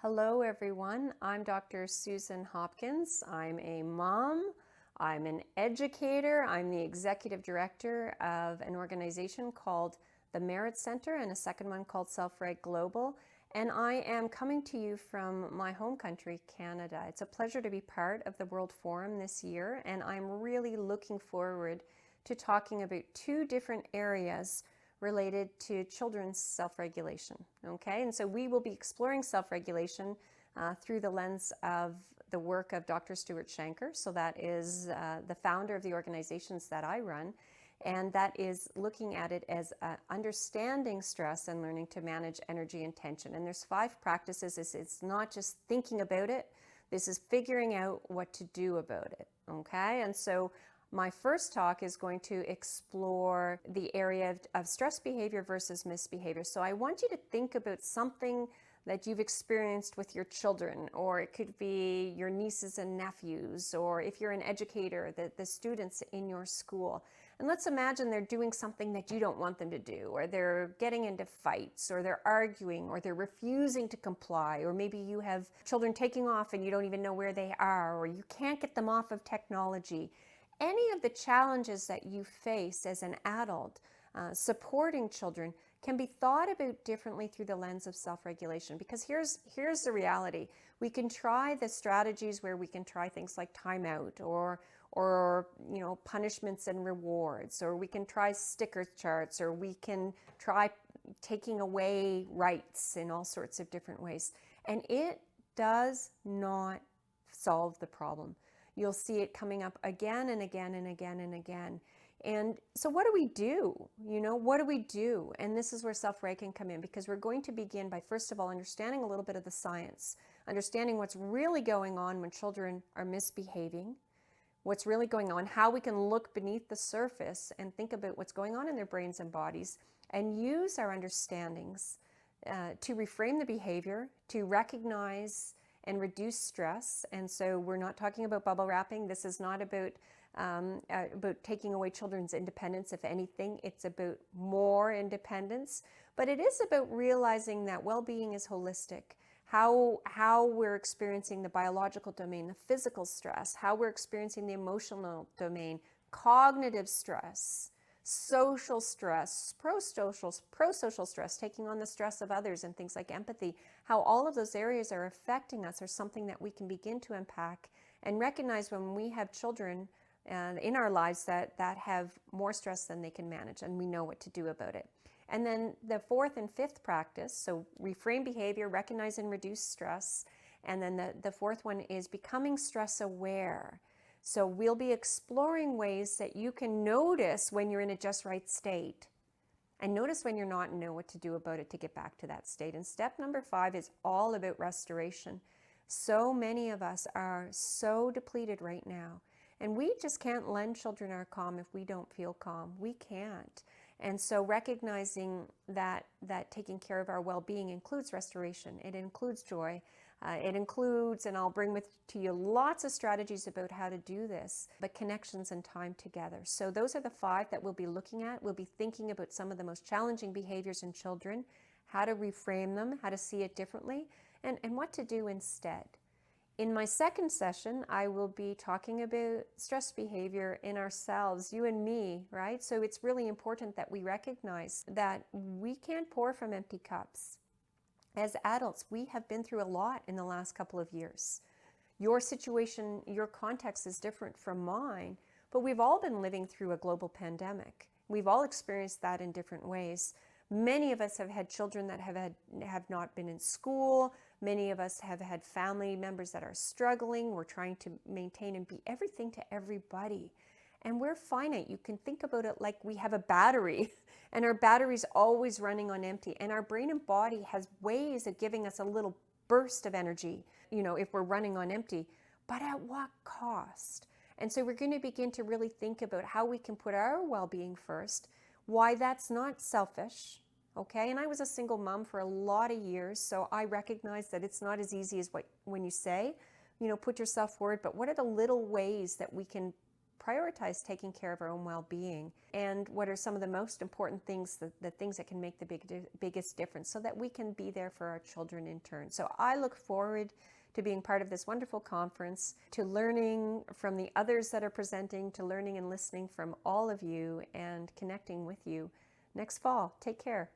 Hello everyone, I'm Dr. Susan Hopkins. I'm a mom, I'm an educator, I'm the executive director of an organization called the Merit Center and a second one called Self-Reg Global, and I am coming to you from my home country, Canada. It's a pleasure to be part of the World Forum this year, and I'm really looking forward to talking about two different areas related to children's self-regulation, okay? And so we will be exploring self-regulation through the lens of the work of Dr. Stuart Shanker. So that is the founder of the organizations that I run, and that is looking at it as understanding stress and learning to manage energy and tension. And there's 5 practices. It's not just thinking about it, this is figuring out what to do about it, okay? And so my first talk is going to explore the area of stress behavior versus misbehavior. So I want you to think about something that you've experienced with your children, or it could be your nieces and nephews, or if you're an educator, the students in your school. And let's imagine they're doing something that you don't want them to do, or they're getting into fights, or they're arguing, or they're refusing to comply, or maybe you have children taking off and you don't even know where they are, or you can't get them off of technology. Any of the challenges that you face as an adult supporting children can be thought about differently through the lens of self-regulation, because here's the reality. We can try the strategies where we can try things like timeout or punishments and rewards, or we can try sticker charts, or we can try taking away rights in all sorts of different ways, and it does not solve the problem. You'll see it coming up again and again and again and again. And so what do we do? What do we do? And this is where self-reg can come in, because we're going to begin by, first of all, understanding a little bit of the science, understanding what's really going on when children are misbehaving, what's really going on, how we can look beneath the surface and think about what's going on in their brains and bodies, and use our understandings to reframe the behavior, to recognize and reduce stress. And so we're not talking about bubble wrapping. This is not about taking away children's independence. If anything, it's about more independence. But it is about realizing that well-being is holistic. How we're experiencing the biological domain, the physical stress, how we're experiencing the emotional domain, cognitive stress, social stress, pro-social stress, taking on the stress of others and things like empathy, how all of those areas are affecting us are something that we can begin to unpack and recognize when we have children in our lives that have more stress than they can manage, and we know what to do about it. And then the 4th and 5th practice, so reframe behavior, recognize and reduce stress, and then the 4th one is becoming stress aware. So we'll be exploring ways that you can notice when you're in a just right state, and notice when you're not and know what to do about it to get back to that state. And step number 5 is all about restoration. So many of us are so depleted right now, and we just can't lend children our calm if we don't feel calm. We can't. And so recognizing that taking care of our well-being includes restoration. It includes joy. It includes, and I'll bring to you lots of strategies about how to do this, but connections and time together. So those are the 5 that we'll be looking at. We'll be thinking about some of the most challenging behaviors in children, how to reframe them, how to see it differently, and what to do instead. In my second session, I will be talking about stress behavior in ourselves, you and me, right? So it's really important that we recognize that we can't pour from empty cups. As adults, we have been through a lot in the last couple of years. Your situation, your context is different from mine, but we've all been living through a global pandemic. We've all experienced that in different ways. Many of us have had children that have not been in school. Many of us have had family members that are struggling. We're trying to maintain and be everything to everybody. And we're finite. You can think about it like we have a battery, and our battery's always running on empty. And our brain and body has ways of giving us a little burst of energy, if we're running on empty. But at what cost? And so we're going to begin to really think about how we can put our well-being first, why that's not selfish, okay? And I was a single mom for a lot of years, so I recognize that it's not as easy as when you say, put yourself forward, but what are the little ways that we can prioritize taking care of our own well-being, and what are some of the most important things, the things that can make the biggest difference, so that we can be there for our children in turn. So I look forward to being part of this wonderful conference, to learning from the others that are presenting, to learning and listening from all of you, and connecting with you next fall. Take care.